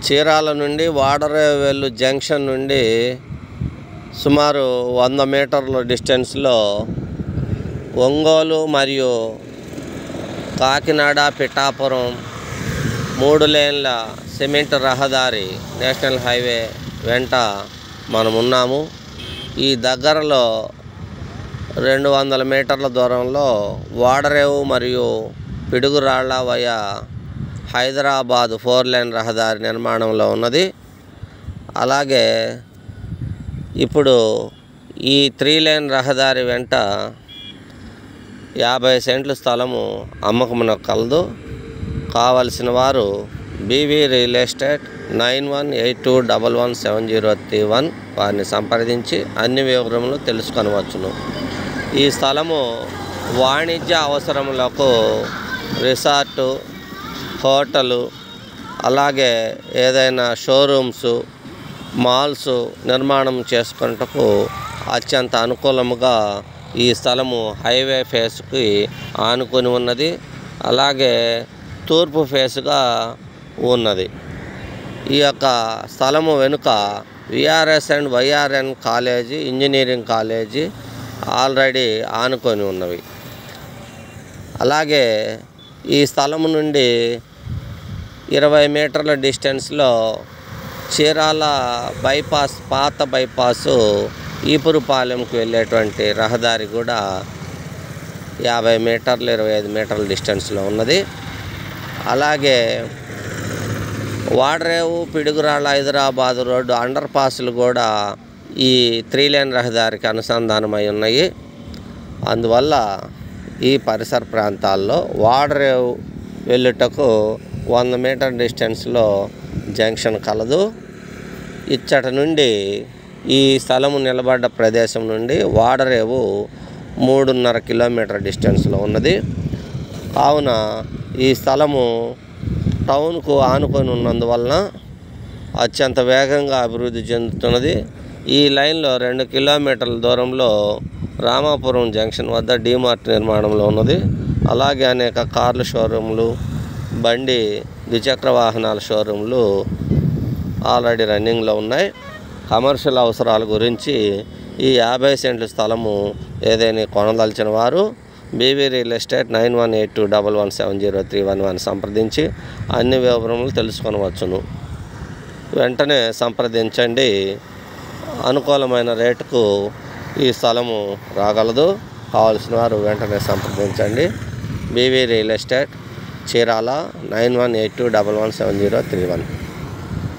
చీరాల నుండి వాడరేవెల్లు జంక్షన్ నుండి సుమారు 100 మీటర్ల డిస్టెన్స్లో ఒంగోలు మరియు కాకినాడ పిఠాపురం 3 లేన్ల సిమెంట్ రహదారి నేషనల్ హైవే వెంట మనమున్నాము. ఈ దగ్గరలో 200 మీటర్ల దూరంలో వాడరేవు మరియు పిడుగురాళ్ళ వయా హైదరాబాద్ 4 లేన్ రహదారి నిర్మాణంలో ఉన్నది. అలాగే ఇప్పుడు ఈ 3 లేన్ రహదారి వెంట 50 సెంట్ల స్థలము అమ్మకమునకు కలదు. కావలసిన వారు బీవీ రియల్ ఎస్టేట్ 9182117031 వారిని సంప్రదించి అన్ని వివరములు తెలుసుకొనవచ్చును. ఈ స్థలము వాణిజ్య అవసరములకు రిసార్టు, హోటలు, అలాగే ఏదైనా షోరూమ్స్, మాల్స్ నిర్మాణం చేసుకున్నటకు అత్యంత అనుకూలముగా ఈ స్థలము హైవే ఫేస్కి ఆనుకొని ఉన్నది. అలాగే తూర్పు ఫేస్గా ఉన్నది. ఈ యొక్క స్థలము వెనుక VRS and YRN college, engineering college already ఆనుకొని ఉన్నవి. అలాగే ఈ స్థలము నుండి 20 మీటర్ల డిస్టెన్స్లో చీరాల బైపాస్, పాత బైపాసు ఈపురుపాలెంకు వెళ్ళేటువంటి రహదారి కూడా 50 మీటర్లు 25 మీటర్ల డిస్టెన్స్లో ఉన్నది. అలాగే వాడరేవు పిడుగురాళ్ళ హైదరాబాద్ రోడ్డు అండర్ పాస్లు కూడా ఈ 3 లేన్ రహదారికి అనుసంధానమై ఉన్నాయి. అందువల్ల ఈ పరిసర ప్రాంతాల్లో వాడరేవు వెళ్ళుటకు 100 మీటర్ డిస్టెన్స్లో జంక్షన్ కలదు. ఇచ్చట నుండి ఈ స్థలము నిలబడ్డ ప్రదేశం నుండి వాడరేవు 3.5 కిలోమీటర్ డిస్టెన్స్లో ఉన్నది. కావున ఈ స్థలము టౌన్కు ఆనుకొని ఉన్నందువలన అత్యంత వేగంగా అభివృద్ధి చెందుతున్నది. ఈ లైన్లో 2 కిలోమీటర్ల దూరంలో రామాపురం జంక్షన్ వద్ద డీమార్ట్ నిర్మాణంలో ఉన్నది. అలాగే అనేక కార్ల షోరూంలు, బండి ద్విచక్ర వాహనాల షోరూంలు ఆల్రెడీ రన్నింగ్లో ఉన్నాయి. కమర్షియల్ అవసరాల గురించి ఈ 50 సెంట్ల స్థలము ఏదైనా కొనదలిచిన వారు బీవీ రియల్ ఎస్టేట్ 9182117031 సంప్రదించి అన్ని వివరములు తెలుసుకొనవచ్చును. వెంటనే సంప్రదించండి. అనుకూలమైన రేటుకు ఈ స్థలము రాగలదు. కావాల్సిన వారు వెంటనే సంప్రదించండి. BV real estate Chirala 9182117031.